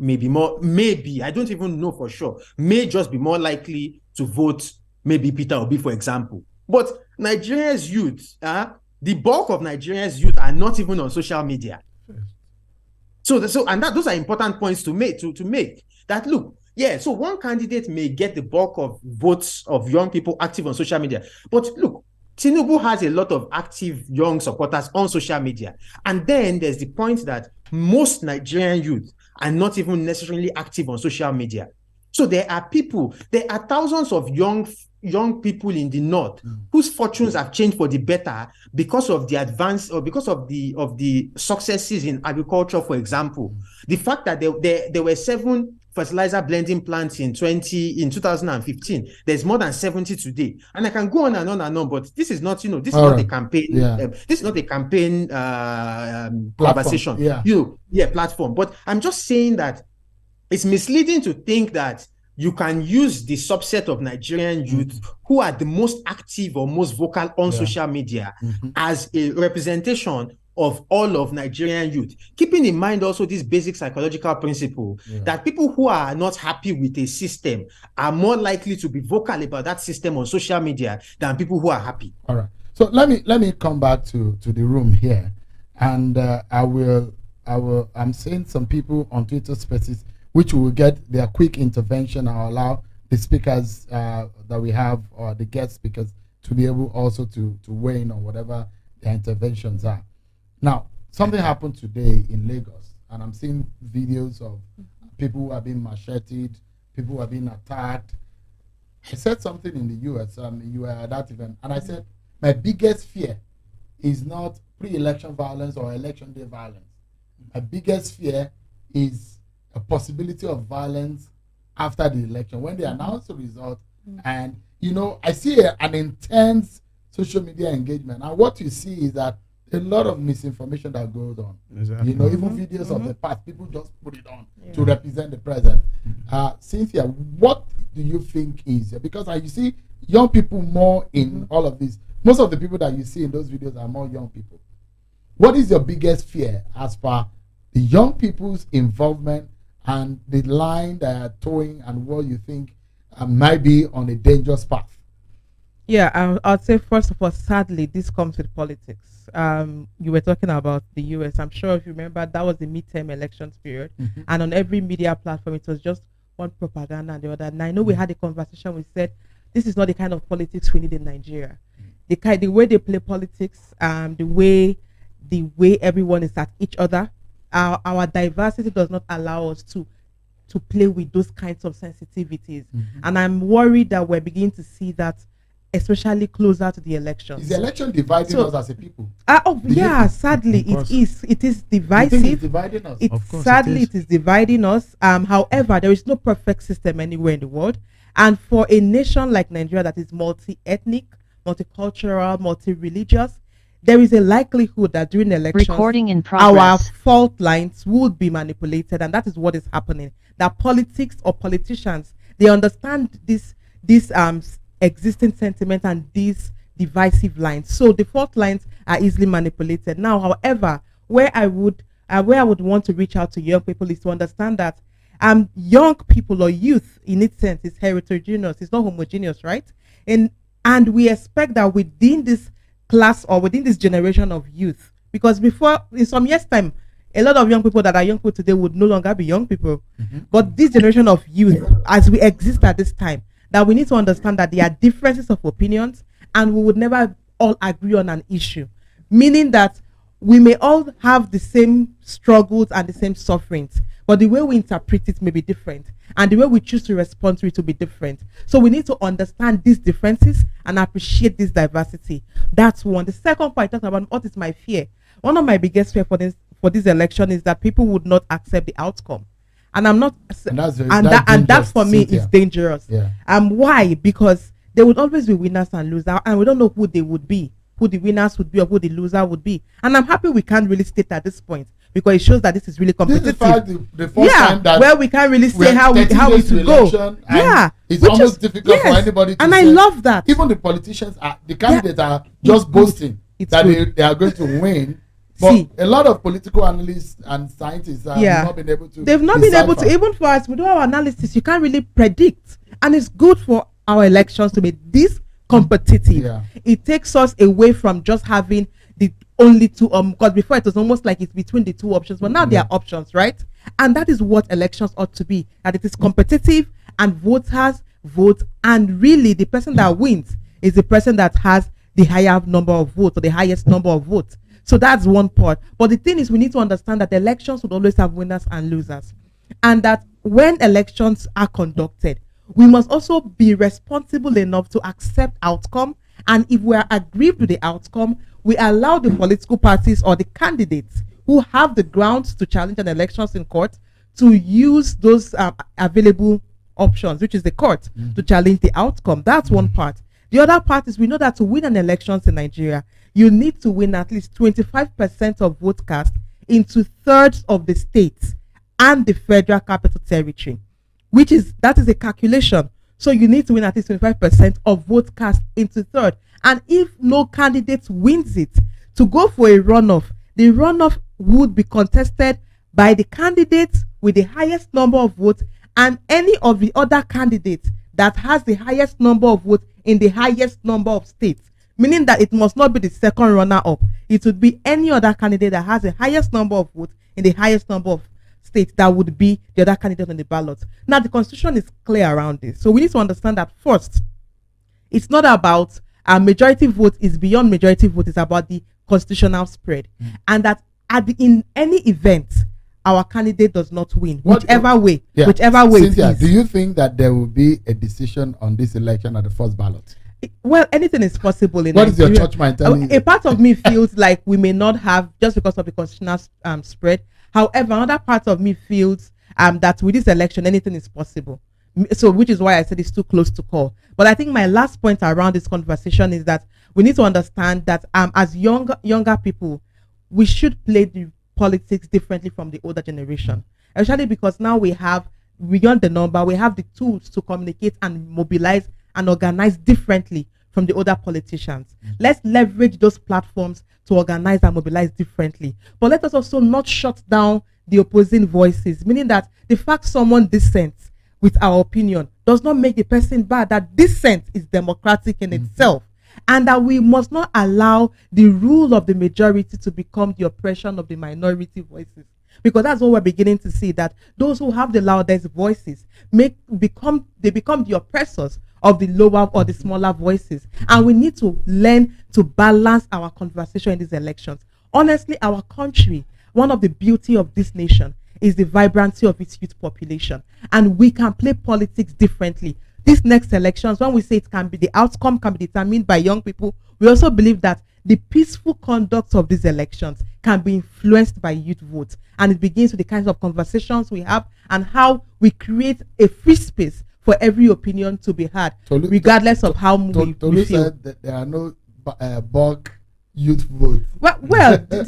may be more, maybe, I don't even know for sure, may just be more likely to vote maybe Peter Obi, for example. But Nigeria's youth, the bulk of Nigeria's youth are not even on social media. Those are important points to make. That look, yeah. So one candidate may get the bulk of votes of young people active on social media, but look, Tinubu has a lot of active young supporters on social media, and then there's the point that most Nigerian youth are not even necessarily active on social media. So there are thousands of young people in the north whose fortunes have changed for the better because of the advance or because of the successes in agriculture, for example. The fact that there were 7 fertilizer blending plants in 2015. There's more than 70 today, and I can go on and on and on. But this is not, this is not a campaign. This is not a campaign conversation. Platform. But I'm just saying that it's misleading to think that you can use the subset of Nigerian youth who are the most active or most vocal on social media as a representation of all of Nigerian youth, keeping in mind also this basic psychological principle that people who are not happy with a system are more likely to be vocal about that system on social media than people who are happy. All right. So let me come back to the room here, and I'm seeing some people on Twitter Spaces which will get their quick intervention. I'll allow the speakers that we have, or the guest speakers, to be able also to weigh in on whatever their interventions are. Now, something happened today in Lagos, and I'm seeing videos of people who are being macheted, people who are being attacked. I said something in the US, you were at that event, and I said, my biggest fear is not pre-election violence or election day violence. My biggest fear is a possibility of violence after the election, when they announce the result. And, I see an intense social media engagement. And what you see is that a lot of misinformation that goes on. Exactly. Even videos of the past, people just put it on to represent the present. Cynthia, what do you think is, because you see young people more in all of this. Most of the people that you see in those videos are more young people. What is your biggest fear as far the young people's involvement and the line they are towing, and what you think might be on a dangerous path? Yeah, I'd say first of all, sadly, this comes with politics. You were talking about the US. I'm sure if you remember, that was the midterm elections period, and on every media platform, it was just one propaganda and the other. And I know we had a conversation. We said this is not the kind of politics we need in Nigeria. The way they play politics, the way everyone is at each other. Our diversity does not allow us to play with those kinds of sensitivities. And I'm worried that we're beginning to see that, especially closer to the elections. Is the election dividing us as a people? Sadly it is. It is divisive. It's dividing us. It is dividing us. However, there is no perfect system anywhere in the world. And for a nation like Nigeria that is multi-ethnic, multicultural, multi-religious, there is a likelihood that during elections, our fault lines would be manipulated, and that is what is happening. That politics or politicians, they understand this existing sentiment and these divisive lines. So the fault lines are easily manipulated. Now, however, where I would want to reach out to young people is to understand that young people or youth, in its sense, is heterogeneous. It's not homogeneous, right? And we expect that within this class or within this generation of youth, because before, in some years' time, a lot of young people that are young people today would no longer be young people. But this generation of youth, as we exist at this time, that we need to understand that there are differences of opinions and we would never all agree on an issue. Meaning that we may all have the same struggles and the same sufferings, but the way we interpret it may be different, and the way we choose to respond to it will be different. So we need to understand these differences and appreciate this diversity. That's one. The second part, talking about what is my fear. One of my biggest fear for this election is that people would not accept the outcome. And I'm not, and that for me is dangerous. Why? Because there would always be winners and losers, and we don't know who they would be, who the winners would be or who the loser would be. And I'm happy we can't really state at this point, because it shows that this is really competitive. This is the first time that where we can't really say how it will go. It's almost difficult for anybody to and say. I love that. Even the politicians, the candidates are just boasting that they are going to win But See, a lot of political analysts and scientists have not been able to. They've not been able to, even for us, we do our analysis, you can't really predict. And it's good for our elections to be this competitive. Yeah. It takes us away from just having the only two, because before it was almost like it's between the two options, but now there are options, right? And that is what elections ought to be, that it is competitive and voters vote, and really the person that wins is the person that has the higher number of votes or the highest number of votes. So that's one part. But the thing is, we need to understand that elections would always have winners and losers, and that when elections are conducted, we must also be responsible enough to accept outcome. And if we are aggrieved with the outcome, we allow the political parties or the candidates who have the grounds to challenge an elections in court to use those available options, which is the court, to challenge the outcome. That's one part. The other part is, we know that to win an elections in Nigeria, you need to win at least 25% of vote cast in 2/3 of the states and the Federal Capital Territory, that is a calculation. So you need to win at least 25% of vote cast in 2/3. And if no candidate wins it, to go for a runoff, the runoff would be contested by the candidates with the highest number of votes and any of the other candidates that has the highest number of votes in the highest number of states, meaning that it must not be the second runner-up. It would be any other candidate that has the highest number of votes in the highest number of states that would be the other candidate on the ballot. Now, the constitution is clear around this. So we need to understand that first, it's not about a majority vote is beyond majority vote. It's about the constitutional spread. And that in any event, our candidate does not win, whichever way Cynthia, it is. do you think that there will be a decision on this election at the first ballot? Well, anything is possible in What is Nigeria. your church mind telling you? A part of me feels like we may not have, just because of the constitutional spread. However, another part of me feels that with this election, anything is possible. So, which is why I said it's too close to call. But I think my last point around this conversation is that we need to understand that as younger people, we should play the politics differently from the older generation, especially because now we have, beyond the number, we have the tools to communicate and mobilize and organize differently from the older politicians. Let's leverage those platforms to organize and mobilize differently. But let us also not shut down the opposing voices, meaning that the fact someone dissents with our opinion does not make the person bad, that dissent is democratic in itself. And that we must not allow the rule of the majority to become the oppression of the minority voices. Because that's what we're beginning to see, that those who have the loudest voices become the oppressors of the lower or the smaller voices. And we need to learn to balance our conversation in these elections. Honestly, our country, one of the beauty of this nation is the vibrancy of its youth population. And we can play politics differently. These next elections, when we say the outcome can be determined by young people, we also believe that the peaceful conduct of these elections can be influenced by youth votes. And it begins with the kinds of conversations we have and how we create a free space for every opinion to be heard, regardless of how we feel. Said that there are no bulk youth votes.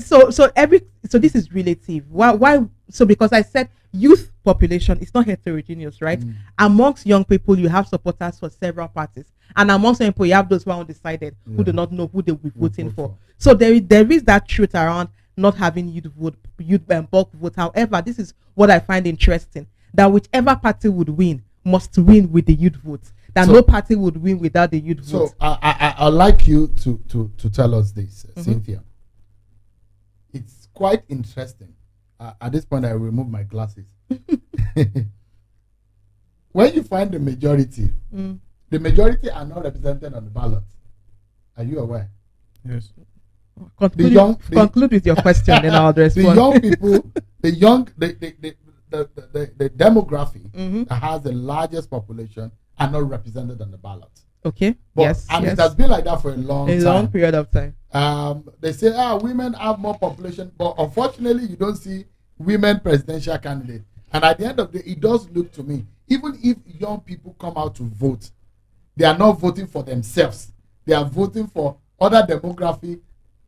So this is relative. Why? So because I said youth population is not heterogeneous, right? Amongst young people, you have supporters for several parties, and amongst young people, you have those who are undecided, who do not know who they will be voting for. So there is that truth around not having youth bulk vote. However, this is what I find interesting, that whichever party would win must win with the youth votes. That no party would win without the youth votes. So I'd like you to tell us this, Cynthia. It's quite interesting. At this point, I remove my glasses. When you find the majority are not represented on the ballot. Are you aware? Yes. Conclude with your question, then I'll respond. The young people, the demography that has the largest population are not represented on the ballot. Okay. It has been like that for a long period of time. They say, women have more population, but unfortunately, you don't see women presidential candidates. And at the end of the day, it does look to me, even if young people come out to vote, they are not voting for themselves. They are voting for other demography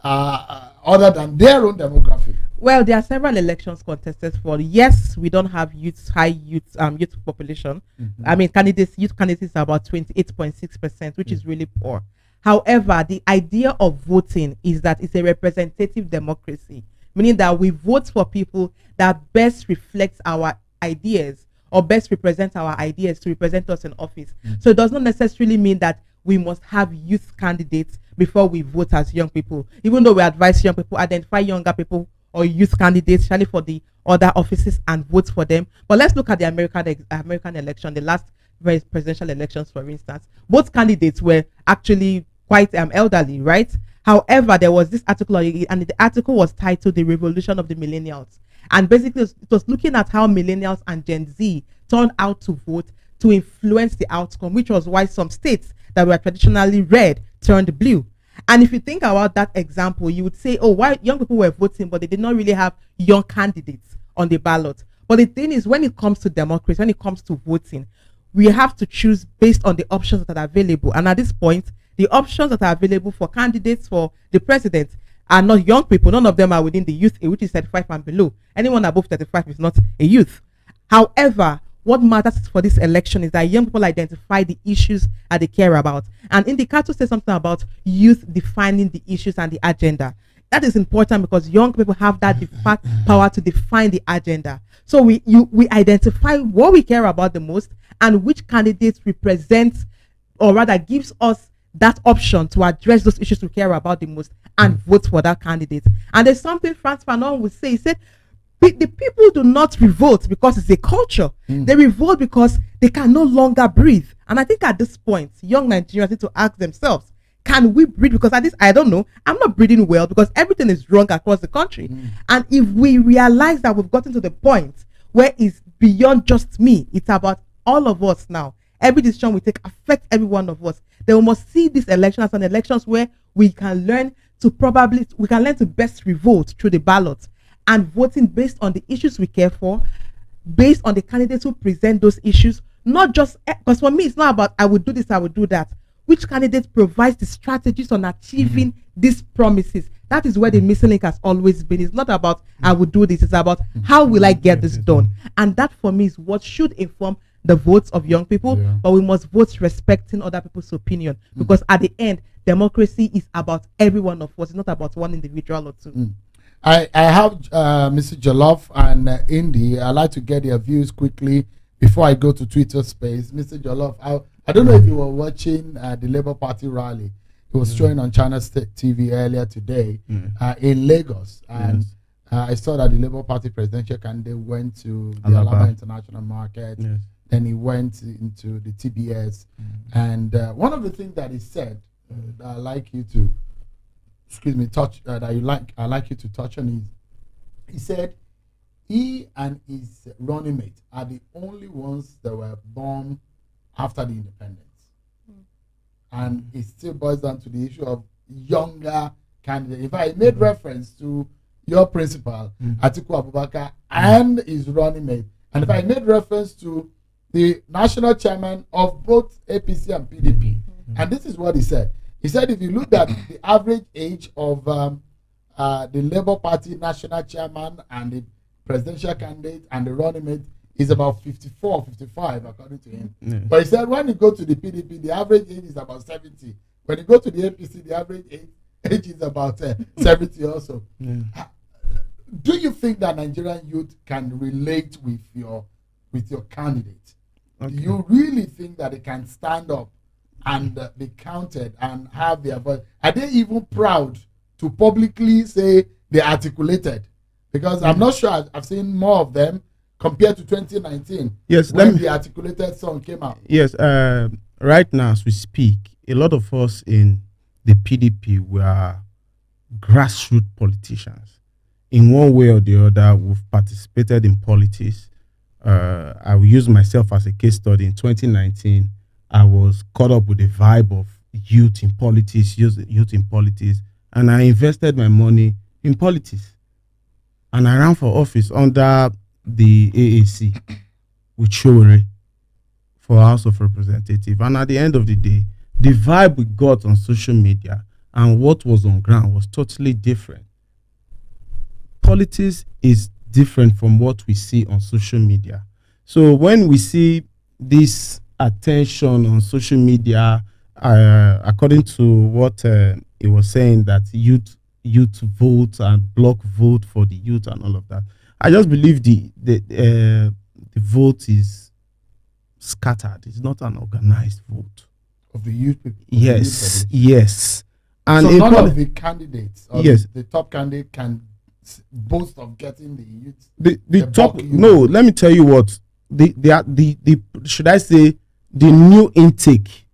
other than their own demography. Well, there are several elections contested for. Yes, we don't have high youth population. I mean, youth candidates are about 28.6%, which is really poor. However, the idea of voting is that it's a representative democracy, meaning that we vote for people that best reflects our ideas or best represent our ideas to represent us in office. So it does not necessarily mean that we must have youth candidates before we vote as young people, even though we advise young people identify younger people or youth candidates, especially for the other offices, and vote for them. But let's look at the American election, the last presidential elections, for instance. Both candidates were actually quite elderly, right? However, there was this article, and the article was titled "The Revolution of the Millennials," and basically it was looking at how millennials and Gen Z turned out to vote to influence the outcome, which was why some states that were traditionally red turned blue. And if you think about that example, you would say, oh, why young people were voting, but they did not really have young candidates on the ballot. But the thing is, when it comes to democracy, when it comes to voting, we have to choose based on the options that are available. And at this point, the options that are available for candidates for the president are not young people. None of them are within the youth age, which is 35 and below. Anyone above 35 is not a youth. However, what matters for this election is that young people identify the issues that they care about. And Indicator says something about youth defining the issues and the agenda. That is important because young people have that power to define the agenda. So we identify what we care about the most and which candidates represent, or rather gives us that option to address those issues we care about the most, and vote for that candidate. And there's something Frantz Fanon would say. He said, the people do not revolt because it's a culture. They revolt because they can no longer breathe. And I think at this point, young Nigerians need to ask themselves, can we breathe? Because at this, I don't know, I'm not breathing well because everything is wrong across the country. And if we realize that we've gotten to the point where it's beyond just me, it's about all of us now. Every decision we take affects every one of us. Then we must see this election as an elections where we can learn to best revolt through the ballot, and voting based on the issues we care for, based on the candidates who present those issues, not just, because for me, it's not about I would do this, I would do that. Which candidate provides the strategies on achieving these promises? That is where the missing link has always been. It's not about I would do this, it's about how will I get this done? And that for me is what should inform the votes of young people, but we must vote respecting other people's opinion, because at the end, democracy is about every one of us. It's not about one individual or two. I have Mr. Jollof and Indy. I'd like to get your views quickly before I go to Twitter space. Mr. Jollof, I don't know if you were watching the Labour Party rally. It was showing on China State TV earlier today in Lagos. And I saw that the Labour Party presidential candidate went to the Alaba International Market. Then he went into the TBS. And one of the things that he said that I'd like you to I'd like you to touch on is, he said he and his running mate are the only ones that were born after the independence. And it still boils down to the issue of younger candidates. In fact, he made reference to your principal, Atiku Abubakar, and his running mate. And in fact, he made reference to the national chairman of both APC and PDP. And this is what he said. He said, if you look at the average age of the Labour Party national chairman and the presidential candidate and the running mate is about 54, 55, according to him. But he said, when you go to the PDP, the average age is about 70. When you go to the APC, the average age is about 70 also. Do you think that Nigerian youth can relate with your candidate? Do you really think that they can stand up and be counted and have their voice? Are they even proud to publicly say they articulated? Because I'm not sure I've seen more of them compared to 2019. Yes, when the articulated song came out. Yes, right now as we speak, a lot of us in the PDP were grassroots politicians. In one way or the other, we've participated in politics. I will use myself as a case study. In 2019, I was caught up with the vibe of youth in politics, and I invested my money in politics. And I ran for office under the AAC with Showore for House of Representatives. And at the end of the day, the vibe we got on social media and what was on ground was totally different. Politics is different from what we see on social media. So when we see this attention on social media, according to what he was saying, that youth vote and block vote for the youth and all of that. I just believe the vote is scattered. It's not an organized vote of the youth people. Yes, yes. And so none of the candidates, or yes, the top candidate can boast of getting the youth. The top. No, let me tell you what. The should I say the new intake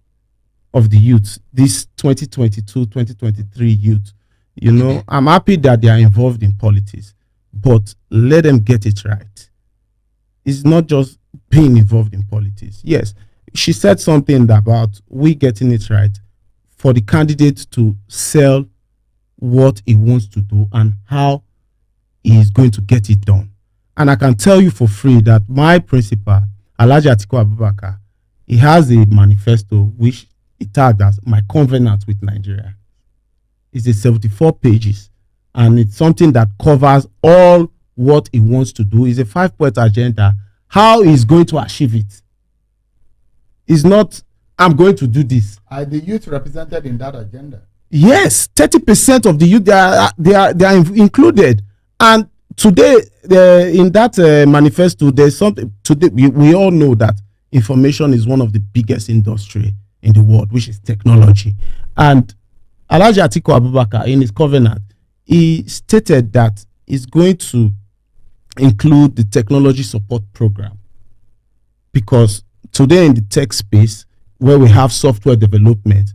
of the youth, this 2022-2023 youth. You know, I'm happy that they are involved in politics, but let them get it right. It's not just being involved in politics. Yes, she said something about we getting it right, for the candidate to sell what he wants to do and how he is going to get it done. And I can tell you for free that my principal, Alhaji Atiku Abubakar, he has a manifesto which he tagged as my covenant with Nigeria. It's a 74 pages, and it's something that covers all what he wants to do. It's a 5-point agenda, how he's going to achieve it. It's not, I'm going to do this. Are the youth represented in that agenda? Yes, 30% of the youth, they are included. And today, in that manifesto, there's something. Today, we all know that information is one of the biggest industry in the world, which is technology. And Alhaji Atiku Abubakar, in his covenant, he stated that he's going to include the technology support program, because today in the tech space, where we have software development,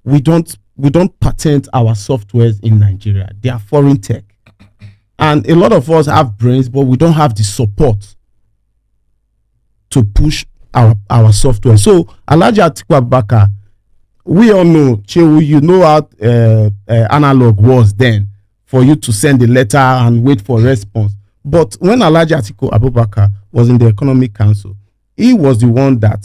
we don't patent our softwares in Nigeria. They are foreign tech. And a lot of us have brains, but we don't have the support to push our software. So Alhaji Atiku Abubakar, we all know, Chewu, you know how analog was then, for you to send a letter and wait for a response. But when Alhaji Atiku Abubakar was in the Economic Council, he was the one that